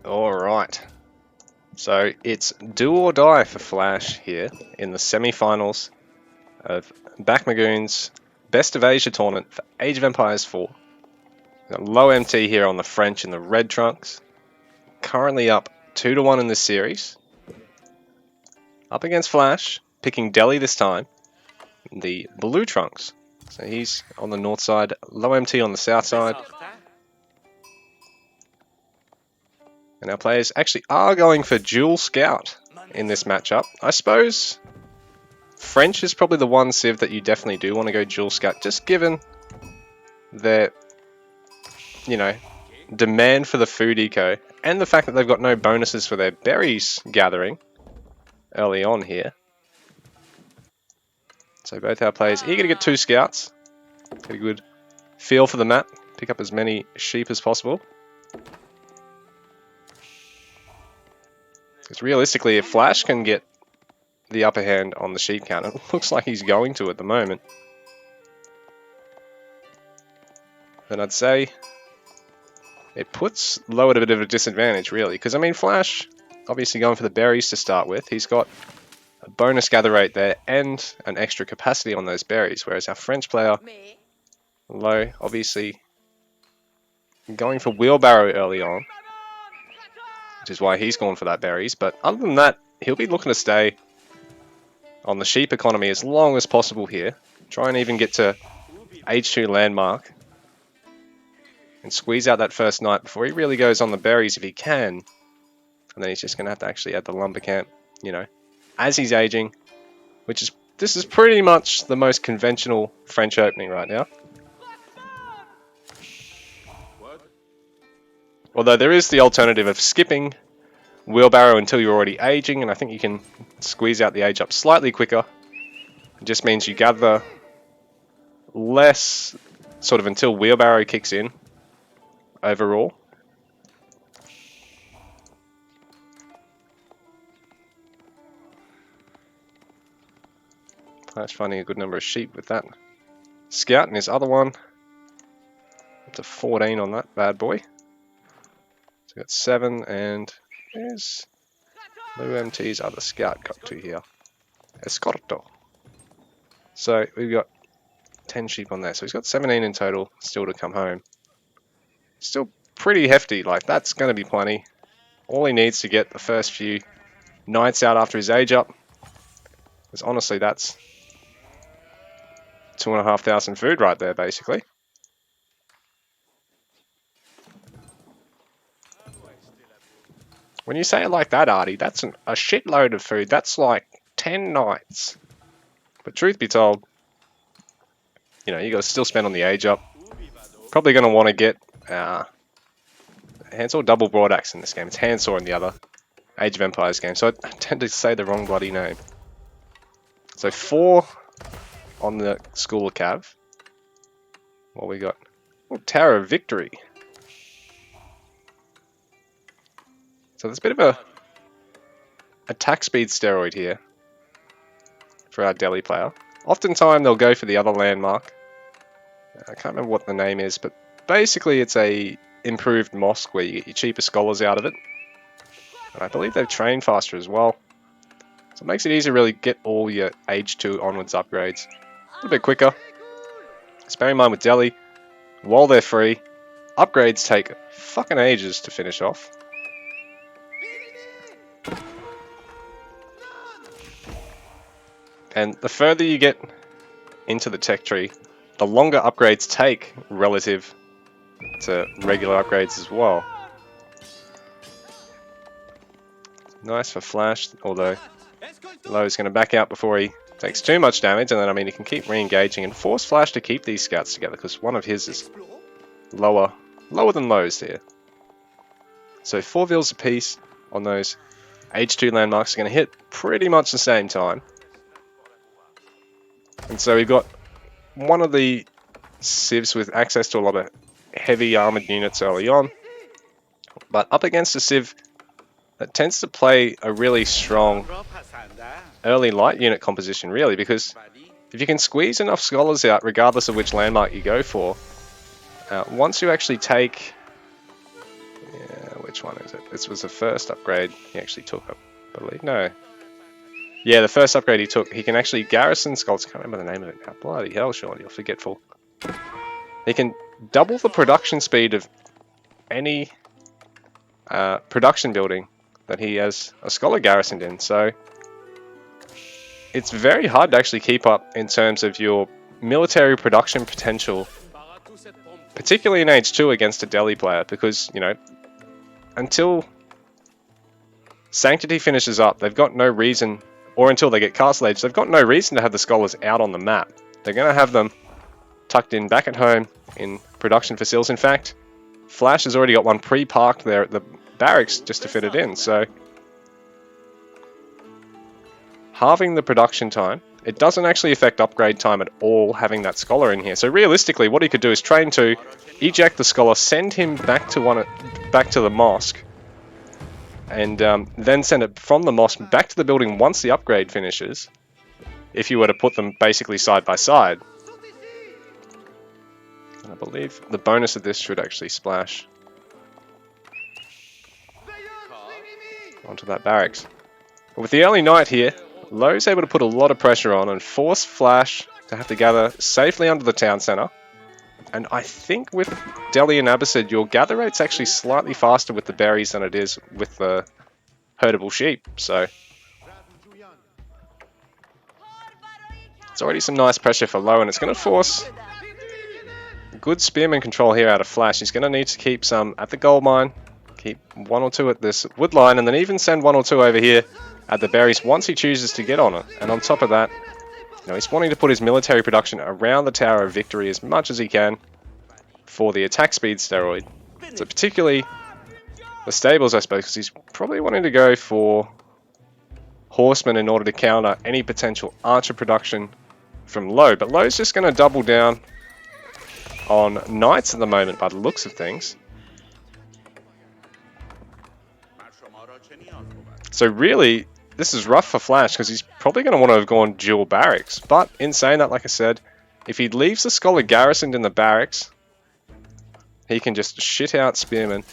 Alright, so it's do or die for Flash here in the semi-finals of Backmagoon's Best of Asia tournament for Age of Empires 4. Got loueMT here on the French in the red trunks, currently up 2-1 in this series. Up against Flash, picking Delhi this time, the blue trunks. So he's on the north side, loueMT on the south side. And our players actually are going for dual scout in this matchup. I suppose French is probably the one civ that you definitely do want to go dual scout, just given their, demand for the food eco and the fact that they've got no bonuses for their berries gathering early on here. So both our players eager to get 2 scouts, get a good feel for the map, pick up as many sheep as possible. Because realistically, if Flash can get the upper hand on the sheep count, it looks like he's going to at the moment, then I'd say it puts Low at a bit of a disadvantage, really. Because, I mean, Flash, obviously going for the berries to start with, he's got a bonus gather rate there and an extra capacity on those berries, whereas our French player, Low, obviously going for wheelbarrow early on, which is why he's gone for that berries. But other than that, he'll be looking to stay on the sheep economy as long as possible here. Try and even get to H2 landmark and squeeze out that first night before he really goes on the berries if he can. And then he's just going to have to actually add the lumber camp, as he's aging, this is pretty much the most conventional French opening right now. Although there is the alternative of skipping wheelbarrow until you're already aging, and I think you can squeeze out the age up slightly quicker. It just means you gather less sort of until wheelbarrow kicks in overall. Flash finding a good number of sheep with that scout and his other one. Up to 14 on that bad boy. So we got 7, and there's loueMT's other scout got to here. Escorto. So we've got 10 sheep on there. So he's got 17 in total still to come home. Still pretty hefty, like that's going to be plenty. All he needs to get the first few nights out after his age up. Because honestly, that's 2,500 food right there, basically. When you say it like that, Artie, that's a shitload of food. That's like 10 nights. But truth be told, you got to still spend on the age up. Probably going to want to get handsaw double broad axe in this game. It's handsaw in the other Age of Empires game. So I tend to say the wrong bloody name. So 4 on the School of Cav. What we got? Oh, Tower of Victory. So there's a bit of a attack speed steroid here for our Delhi player. Oftentimes they'll go for the other landmark. I can't remember what the name is, but basically it's a improved mosque where you get your cheaper scholars out of it. And I believe they've trained faster as well. So it makes it easy to really get all your Age 2 onwards upgrades a little bit quicker. Just bear in mind with Delhi, while they're free, upgrades take fucking ages to finish off. And the further you get into the tech tree, the longer upgrades take relative to regular upgrades as well. Nice for Flash, although Low's going to back out before he takes too much damage, and then he can keep re-engaging and force Flash to keep these scouts together, because one of his is lower than Low's here. So 4 vills apiece on those H2 landmarks are going to hit pretty much the same time. And so we've got one of the civs with access to a lot of heavy armored units early on, but up against a civ that tends to play a really strong early light unit composition, really, because if you can squeeze enough scholars out, regardless of which landmark you go for, once you actually take, which one is it? This was the first upgrade he actually took, I believe. No. Yeah, the first upgrade he took. He can actually garrison skulls. Can't remember the name of it now. Bloody hell, Sean, you're forgetful. He can double the production speed of any production building that he has a scholar garrisoned in. So it's very hard to actually keep up in terms of your military production potential, particularly in Age 2 against a Delhi player, because, you know, until Sanctity finishes up, they've got no reason, or until they get Castle Age, they've got no reason to have the Scholars out on the map. They're going to have them tucked in back at home in production facilities. In fact, Flash has already got one pre-parked there at the barracks just to fit it in, so halving the production time. It doesn't actually affect upgrade time at all having that Scholar in here. So realistically, what he could do is train to eject the Scholar, send him back to the mosque, and then send it from the mosque back to the building once the upgrade finishes, if you were to put them basically side by side. And I believe the bonus of this should actually splash onto that barracks. But with the early night here, loue's able to put a lot of pressure on and force Flash to have to gather safely under the town centre. And I think with Delhi and Abbasid, your gather rate's actually slightly faster with the berries than it is with the herdable sheep. So it's already some nice pressure for loue, and it's going to force good spearman control here out of Flash. He's going to need to keep some at the gold mine, keep one or two at this wood line, and then even send one or two over here at the berries once he chooses to get on it. And on top of that, you know, he's wanting to put his military production around the Tower of Victory as much as he can for the attack speed steroid. So particularly the stables, I suppose, because he's probably wanting to go for horsemen in order to counter any potential archer production from loue. But loue's just going to double down on knights at the moment by the looks of things. So really, this is rough for Flash because he's probably going to want to have gone dual barracks. But in saying that, like I said, if he leaves the Scholar garrisoned in the barracks, he can just shit out spearmen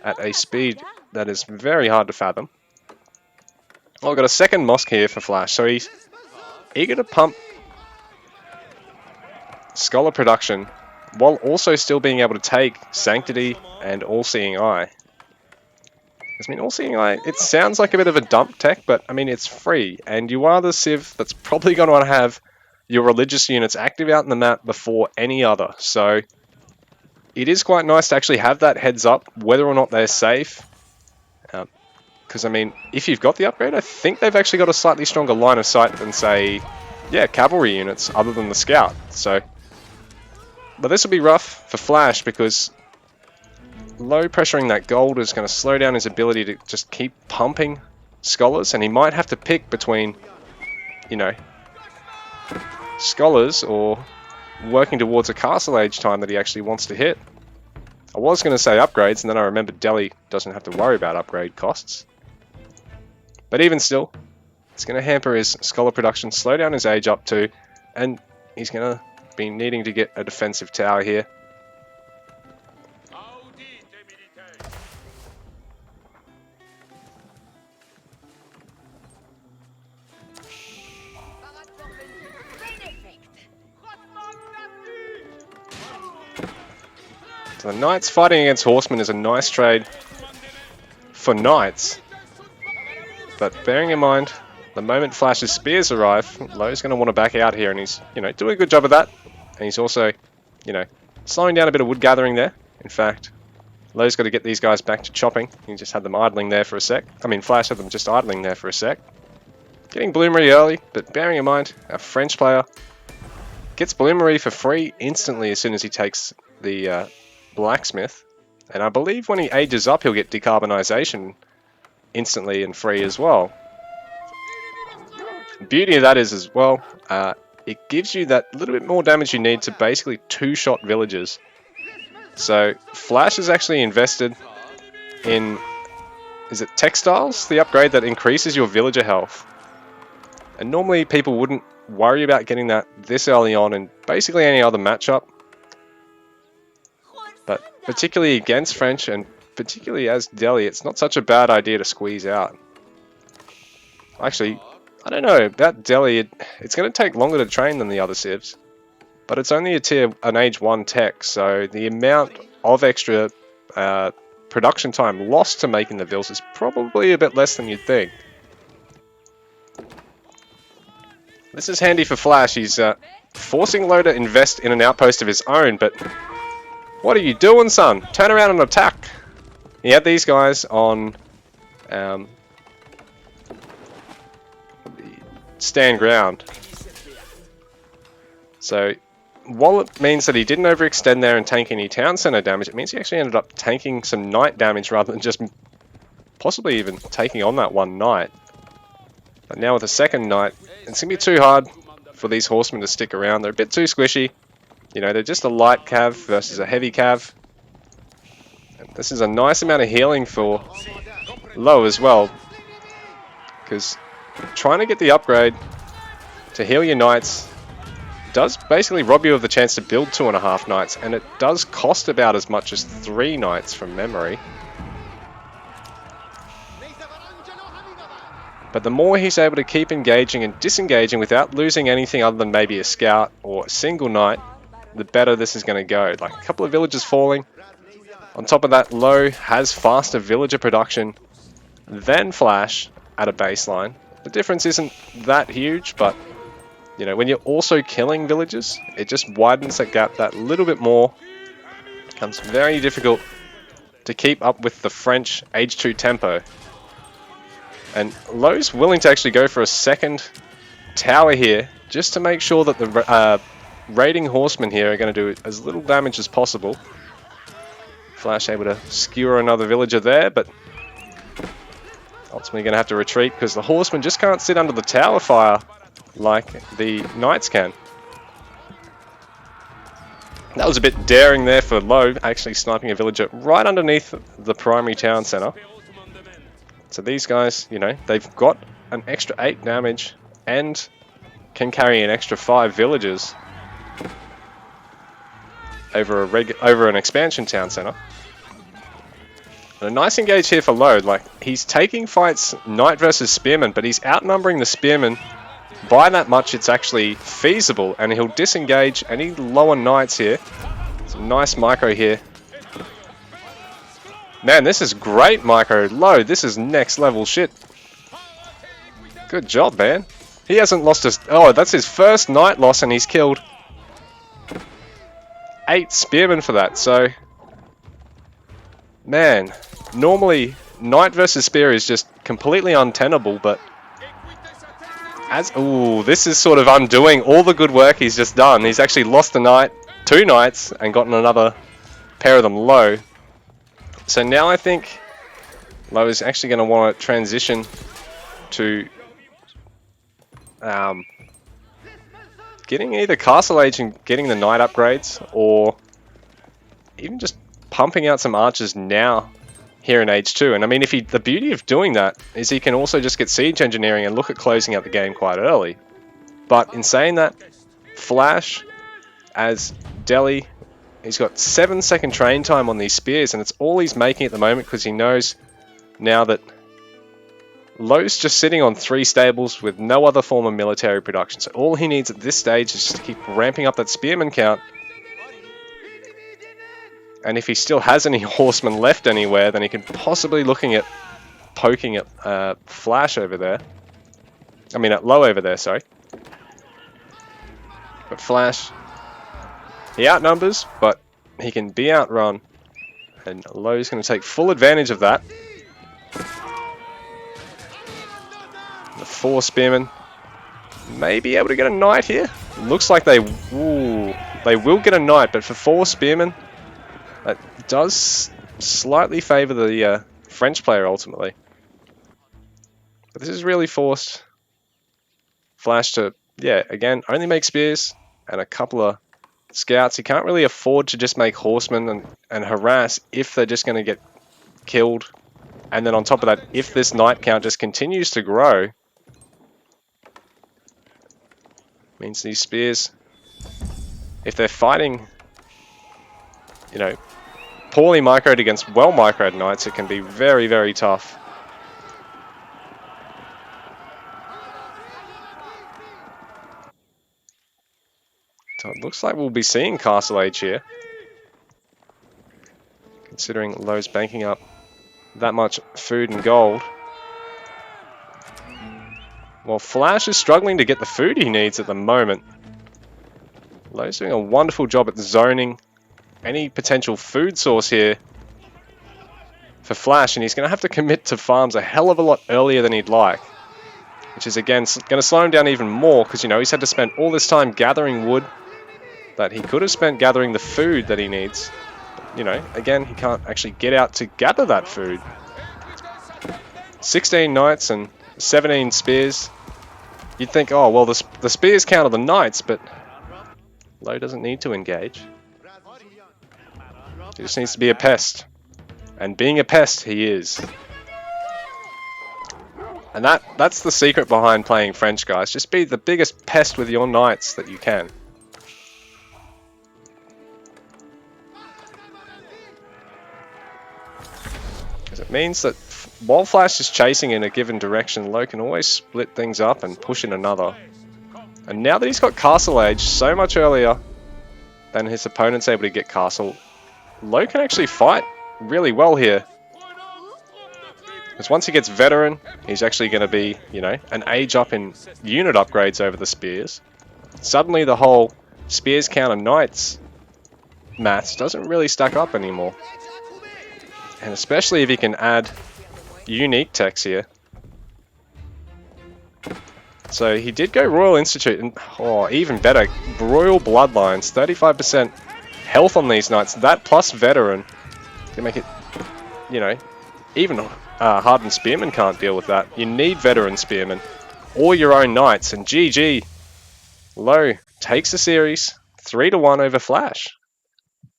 at a speed that is very hard to fathom. Oh, I've got a second mosque here for Flash, so he's eager to pump Scholar production while also still being able to take Sanctity and All-Seeing Eye. I mean, All-Seeing Eye, it sounds like a bit of a dump tech, but I mean, it's free, and you are the civ that's probably going to want to have your religious units active out in the map before any other. So it is quite nice to actually have that heads up whether or not they're safe. Because I mean, if you've got the upgrade, I think they've actually got a slightly stronger line of sight than, say, yeah, cavalry units other than the scout. So, but this will be rough for Flash because loue pressuring that gold is going to slow down his ability to just keep pumping Scholars, and he might have to pick between, you know, Scholars or working towards a Castle Age time that he actually wants to hit. I was going to say upgrades, and then I remembered Delhi doesn't have to worry about upgrade costs. But even still, it's going to hamper his Scholar production, slow down his age up too, and he's going to be needing to get a defensive tower here. So the Knights fighting against Horsemen is a nice trade for Knights. But bearing in mind, the moment Flash's spears arrive, loue's going to want to back out here, and he's, you know, doing a good job of that. And he's also, you know, slowing down a bit of wood gathering there. In fact, loue's got to get these guys back to chopping. He just had them idling there for a sec. I mean, Flash had them just idling there for a sec. Getting Bloomery early, but bearing in mind, our French player gets Bloomery for free instantly as soon as he takes the blacksmith, and I believe when he ages up he'll get decarbonisation instantly and free as well. The beauty of that is as well, it gives you that little bit more damage you need to basically two-shot villagers. So Flash is actually invested in, is it textiles? The upgrade that increases your villager health. And normally people wouldn't worry about getting that this early on in basically any other matchup. But particularly against French, and particularly as Delhi, it's not such a bad idea to squeeze out. Actually, I don't know about Delhi. It's going to take longer to train than the other civs, but it's only an age 1 tech, so the amount of extra production time lost to making the vills is probably a bit less than you'd think. This is handy for Flash. He's forcing Lo to invest in an outpost of his own, but what are you doing, son? Turn around and attack. He had these guys on stand ground. So while it means that he didn't overextend there and tank any town center damage, it means he actually ended up tanking some knight damage rather than just possibly even taking on that one knight. But now with a second knight, it's going to be too hard for these horsemen to stick around. They're a bit too squishy. You know, they're just a light cav versus a heavy cav. And this is a nice amount of healing for Lo as well, because trying to get the upgrade to heal your knights does basically rob you of the chance to build 2.5 knights, and it does cost about as much as 3 knights from memory. But the more he's able to keep engaging and disengaging without losing anything other than maybe a scout or a single knight, the better this is going to go. Like a couple of villagers falling. On top of that, Lo has faster villager production than Flash at a baseline. The difference isn't that huge, but you know, when you're also killing villagers, it just widens that gap that little bit more. It becomes very difficult to keep up with the French Age 2 tempo. And Lo's willing to actually go for a second tower here, just to make sure that the raiding horsemen here are going to do as little damage as possible. Flash able to skewer another villager there, but ultimately going to have to retreat because the horsemen just can't sit under the tower fire like the knights can. That was a bit daring there for Lo, actually sniping a villager right underneath the primary town center. So these guys, you know, they've got an extra 8 damage and can carry an extra 5 villagers over an expansion town center. And a nice engage here for Lo. Like, he's taking fights knight versus spearman, but he's outnumbering the spearman by that much. It's actually feasible, and he'll disengage any lower knights here. Some nice micro here. Man, this is great micro. Lo, this is next level shit. Good job, man. He hasn't lost his... Oh, that's his first knight loss, and he's killed 8 spearmen for that, so... Man, normally knight versus spear is just completely untenable, but... Ooh, this is sort of undoing all the good work he's just done. He's actually lost a knight, 2 knights, and gotten another pair of them low. So now I think Lo is actually going to want to transition to getting either Castle Age and getting the knight upgrades, or even just pumping out some archers now here in Age 2. And I mean, the beauty of doing that is he can also just get siege engineering and look at closing out the game quite early. But in saying that, Flash as Delhi, he's got 7-second train time on these spears, and it's all he's making at the moment because he knows now that Lo's just sitting on 3 stables with no other form of military production. So all he needs at this stage is just to keep ramping up that spearman count. And if he still has any horsemen left anywhere, then he can possibly looking at poking at Flash over there. I mean at Lo over there, sorry. But Flash, he outnumbers, but he can be outrun. And Lo's going to take full advantage of that. The 4 spearmen may be able to get a knight here. Looks like they will get a knight, but for 4 spearmen, that does slightly favour the French player ultimately. But this has really forced Flash to, yeah, again, only make spears and a couple of scouts. He can't really afford to just make horsemen and harass if they're just going to get killed. And then on top of that, if this knight count just continues to grow, means these spears, if they're fighting, you know, poorly microed against well microed knights, it can be very, very tough. So it looks like we'll be seeing Castle Age here, considering Lou's banking up that much food and gold. Well, Flash is struggling to get the food he needs at the moment. Lou's doing a wonderful job at zoning any potential food source here for Flash, and he's going to have to commit to farms a hell of a lot earlier than he'd like. Which is, again, going to slow him down even more, because, you know, he's had to spend all this time gathering wood that he could have spent gathering the food that he needs. But, you know, again, he can't actually get out to gather that food. 16 knights and 17 spears. You'd think, oh, well, the spears counter the knights, but Lou doesn't need to engage. He just needs to be a pest. And being a pest, he is. And that's the secret behind playing French, guys. Just be the biggest pest with your knights that you can. Because it means that while Flash is chasing in a given direction, Lou can always split things up and push in another. And now that he's got Castle Age so much earlier than his opponent's able to get Castle, Lou can actually fight really well here. Because once he gets Veteran, he's actually going to be, you know, an age up in unit upgrades over the Spears. Suddenly the whole Spears counter Knights maths doesn't really stack up anymore. And especially if he can add unique techs here. So he did go Royal Institute, and oh, even better, Royal Bloodlines, 35% health on these Knights. That plus Veteran can make it, you know, even Hardened Spearmen can't deal with that. You need Veteran Spearmen or your own Knights, and GG. Lou takes the series 3-1 over Flash.